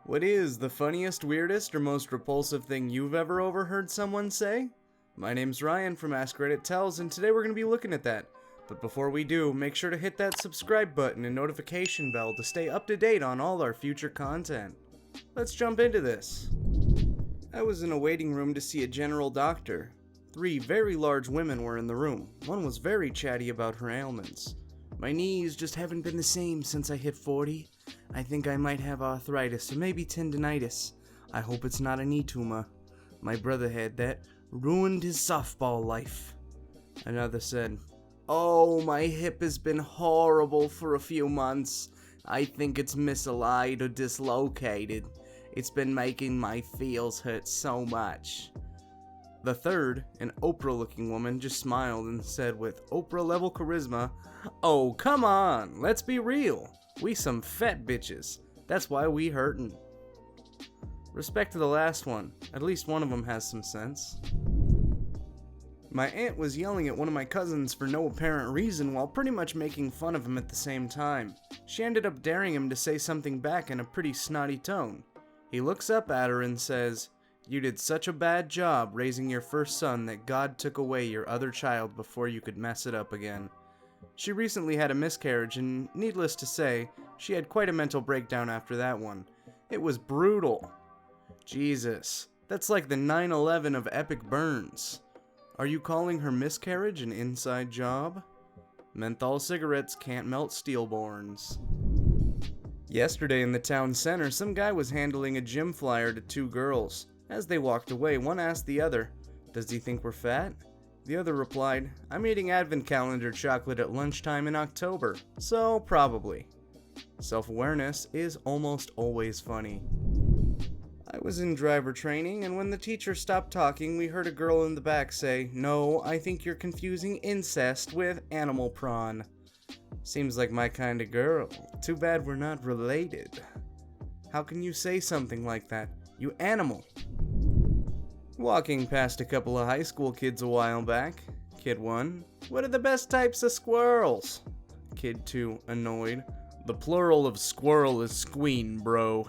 What is the funniest, weirdest, or most repulsive thing you've ever overheard someone say? My name's Ryan from Askreddit Tells, and today we're going to be looking at that. But before we do, make sure to hit that subscribe button and notification bell to stay up to date on all our future content. Let's jump into this. I was in a waiting room to see a general doctor. 3 very large women were in the room. One was very chatty about her ailments. My knees just haven't been the same since I hit 40. I think I might have arthritis or maybe tendinitis. I hope it's not a knee tumor. My brother had that. Ruined his softball life. Another said, "Oh, my hip has been horrible for a few months. I think it's misaligned or dislocated. It's been making my feels hurt so much." The third, an Oprah-looking woman, just smiled and said with Oprah-level charisma, "Oh, come on, let's be real. We some fat bitches. That's why we hurtin'." Respect to the last one. At least one of them has some sense. My aunt was yelling at one of my cousins for no apparent reason while pretty much making fun of him at the same time. She ended up daring him to say something back in a pretty snotty tone. He looks up at her and says, "You did such a bad job raising your first son that God took away your other child before you could mess it up again." She recently had a miscarriage, and needless to say, she had quite a mental breakdown after that one. It was brutal. Jesus, that's like the 9/11 of epic burns. Are you calling her miscarriage an inside job? Menthol cigarettes can't melt stillborns. Yesterday in the town center, some guy was handling a gym flyer to 2 girls. As they walked away, one asked the other, "Does he think we're fat?" The other replied, "I'm eating advent calendar chocolate at lunchtime in October, so probably." Self-awareness is almost always funny. I was in driver training, and when the teacher stopped talking, we heard a girl in the back say, "No, I think you're confusing incest with animal prawn." Seems like my kind of girl. Too bad we're not related. How can you say something like that, you animal? Walking past a couple of high school kids a while back. Kid 1, "What are the best types of squirrels?" Kid 2, annoyed, "The plural of squirrel is squeen, bro."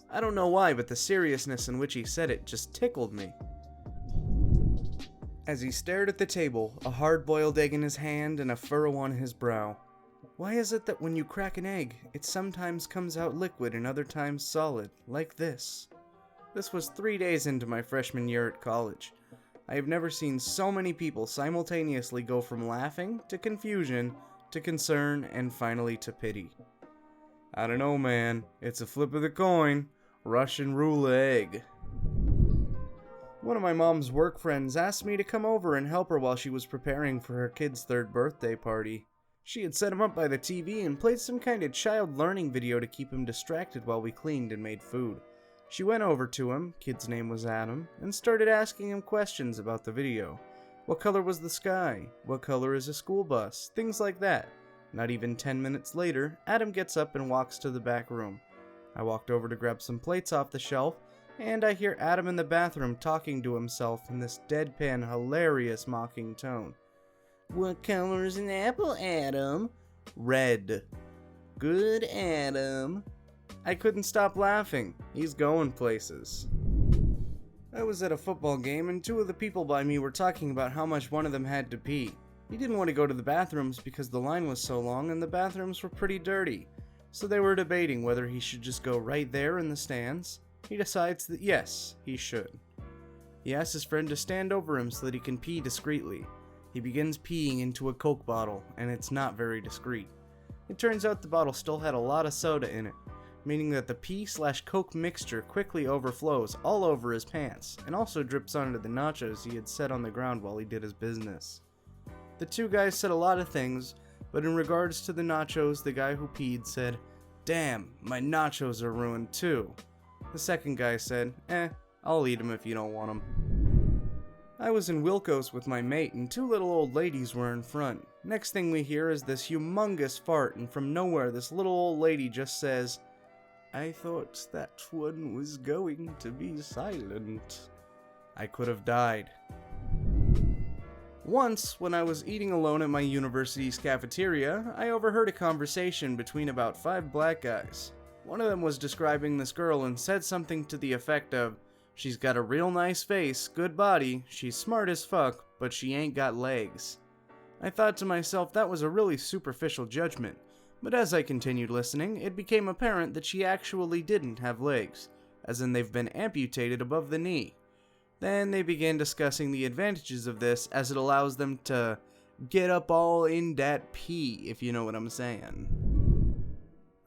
I don't know why, but the seriousness in which he said it just tickled me. As he stared at the table, a hard-boiled egg in his hand and a furrow on his brow. Why is it that when you crack an egg, it sometimes comes out liquid and other times solid, like this? This was 3 days into my freshman year at college. I have never seen so many people simultaneously go from laughing to confusion to concern and finally to pity. I don't know, man. It's a flip of the coin. Russian roulette egg. One of my mom's work friends asked me to come over and help her while she was preparing for her kid's 3rd birthday party. She had set him up by the TV and played some kind of child learning video to keep him distracted while we cleaned and made food. She went over to him, kid's name was Adam, and started asking him questions about the video. What color was the sky? What color is a school bus? Things like that. Not even 10 minutes later, Adam gets up and walks to the back room. I walked over to grab some plates off the shelf, and I hear Adam in the bathroom talking to himself in this deadpan, hilarious mocking tone. "What color is an apple, Adam?" "Red." "Good, Adam." I couldn't stop laughing. He's going places. I was at a football game, and 2 of the people by me were talking about how much one of them had to pee. He didn't want to go to the bathrooms because the line was so long and the bathrooms were pretty dirty. So they were debating whether he should just go right there in the stands. He decides that yes, he should. He asks his friend to stand over him so that he can pee discreetly. He begins peeing into a Coke bottle, and it's not very discreet. It turns out the bottle still had a lot of soda in it, meaning that the pee/Coke mixture quickly overflows all over his pants, and also drips onto the nachos he had set on the ground while he did his business. The 2 guys said a lot of things, but in regards to the nachos, the guy who peed said, "Damn, my nachos are ruined too." The second guy said, "I'll eat them if you don't want them." I was in Wilco's with my mate, and 2 little old ladies were in front. Next thing we hear is this humongous fart, and from nowhere this little old lady just says, "I thought that one was going to be silent." I could have died. Once, when I was eating alone at my university's cafeteria, I overheard a conversation between about 5 black guys. One of them was describing this girl and said something to the effect of, "She's got a real nice face, good body, she's smart as fuck, but she ain't got legs." I thought to myself that was a really superficial judgment, but as I continued listening, it became apparent that she actually didn't have legs, as in they've been amputated above the knee. Then they began discussing the advantages of this, as it allows them to get up all in dat pee, if you know what I'm saying.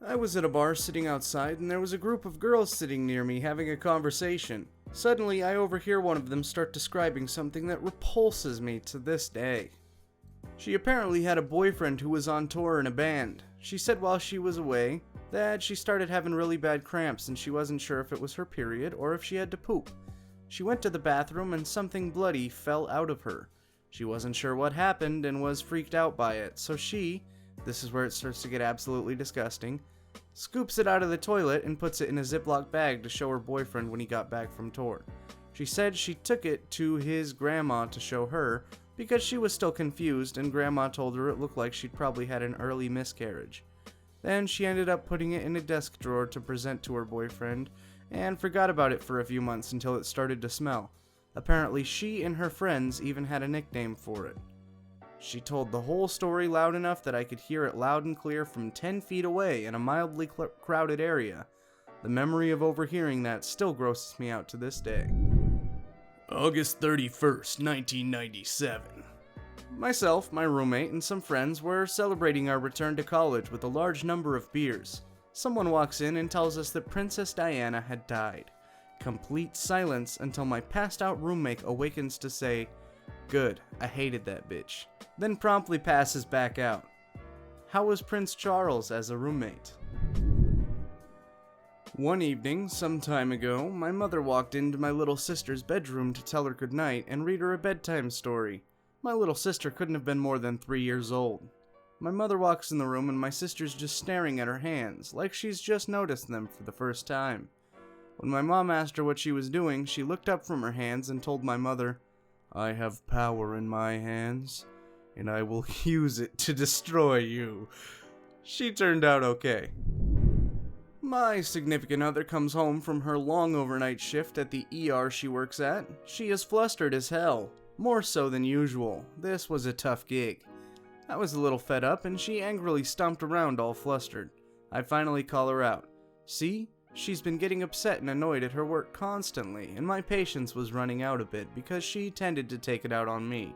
I was at a bar sitting outside, and there was a group of girls sitting near me having a conversation. Suddenly, I overhear one of them start describing something that repulses me to this day. She apparently had a boyfriend who was on tour in a band. She said while she was away that she started having really bad cramps and she wasn't sure if it was her period or if she had to poop. She went to the bathroom and something bloody fell out of her. She wasn't sure what happened and was freaked out by it, so this is where it starts to get absolutely disgusting, scoops it out of the toilet and puts it in a Ziploc bag to show her boyfriend when he got back from tour. She said she took it to his grandma to show her because she was still confused, and grandma told her it looked like she'd probably had an early miscarriage. Then she ended up putting it in a desk drawer to present to her boyfriend and forgot about it for a few months until it started to smell. Apparently she and her friends even had a nickname for it. She told the whole story loud enough that I could hear it loud and clear from 10 feet away in a mildly crowded area. The memory of overhearing that still grosses me out to this day. August 31st, 1997. Myself, my roommate, and some friends were celebrating our return to college with a large number of beers. Someone walks in and tells us that Princess Diana had died. Complete silence until my passed out roommate awakens to say, "Good, I hated that bitch," then promptly passes back out. How was Prince Charles as a roommate? One evening, some time ago, my mother walked into my little sister's bedroom to tell her goodnight and read her a bedtime story. My little sister couldn't have been more than 3 years old. My mother walks in the room and my sister's just staring at her hands, like she's just noticed them for the first time. When my mom asked her what she was doing, she looked up from her hands and told my mother, "I have power in my hands, and I will use it to destroy you." She turned out okay. My significant other comes home from her long overnight shift at the ER she works at. She is flustered as hell, more so than usual. This was a tough gig. I was a little fed up and she angrily stomped around all flustered. I finally call her out. See, she's been getting upset and annoyed at her work constantly, and my patience was running out a bit because she tended to take it out on me.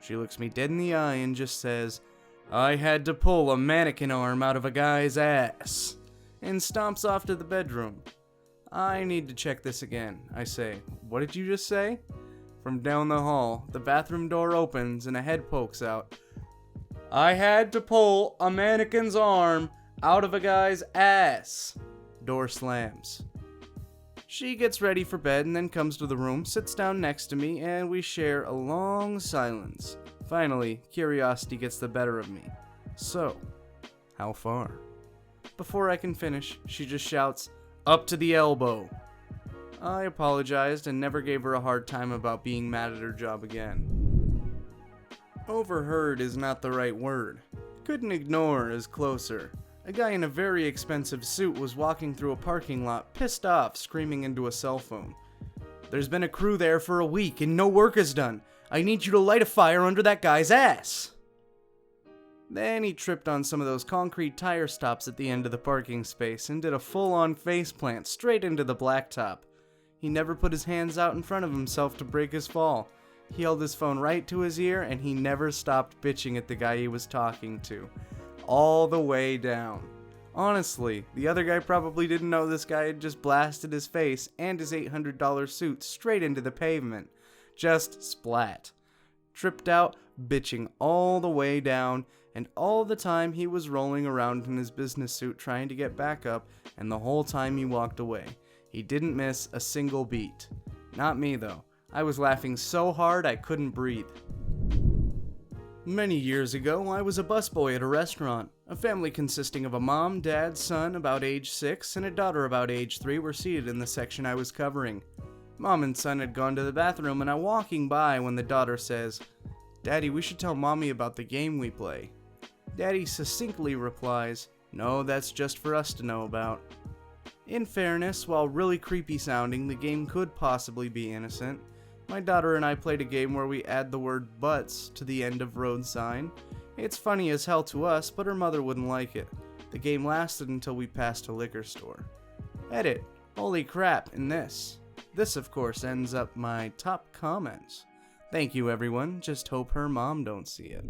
She looks me dead in the eye and just says, "I had to pull a mannequin arm out of a guy's ass," and stomps off to the bedroom. "I need to check this again," I say. "What did you just say?" From down the hall, the bathroom door opens and a head pokes out. "I had to pull a mannequin's arm out of a guy's ass." Door slams. She gets ready for bed and then comes to the room, sits down next to me, and we share a long silence. Finally, curiosity gets the better of me. "So, how far?" Before I can finish, she just shouts, "Up to the elbow." I apologized and never gave her a hard time about being mad at her job again. Overheard is not the right word. Couldn't ignore is closer. A guy in a very expensive suit was walking through a parking lot, pissed off, screaming into a cell phone. "There's been a crew there for a week and no work is done. I need you to light a fire under that guy's ass." Then he tripped on some of those concrete tire stops at the end of the parking space and did a full-on faceplant straight into the blacktop. He never put his hands out in front of himself to break his fall. He held his phone right to his ear and he never stopped bitching at the guy he was talking to. All the way down. Honestly, the other guy probably didn't know this guy had just blasted his face and his $800 suit straight into the pavement. Just splat. Tripped out, bitching all the way down, and all the time he was rolling around in his business suit trying to get back up, and the whole time he walked away. He didn't miss a single beat. Not me though. I was laughing so hard I couldn't breathe. Many years ago, I was a busboy at a restaurant. A family consisting of a mom, dad, son about age 6, and a daughter about age 3 were seated in the section I was covering. Mom and son had gone to the bathroom and I'm walking by when the daughter says, "Daddy, we should tell Mommy about the game we play." Daddy succinctly replies, "No, that's just for us to know about." In fairness, while really creepy sounding, the game could possibly be innocent. My daughter and I played a game where we add the word butts to the end of road sign. It's funny as hell to us, but her mother wouldn't like it. The game lasted until we passed a liquor store. Edit. Holy crap, and this. This, of course, ends up my top comments. Thank you, everyone. Just hope her mom don't see it.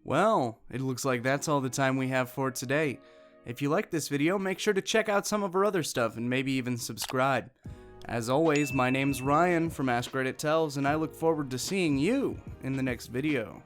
Well, it looks like that's all the time we have for today. If you liked this video, make sure to check out some of our other stuff and maybe even subscribe. As always, my name's Ryan from Askreddit Tells, and I look forward to seeing you in the next video.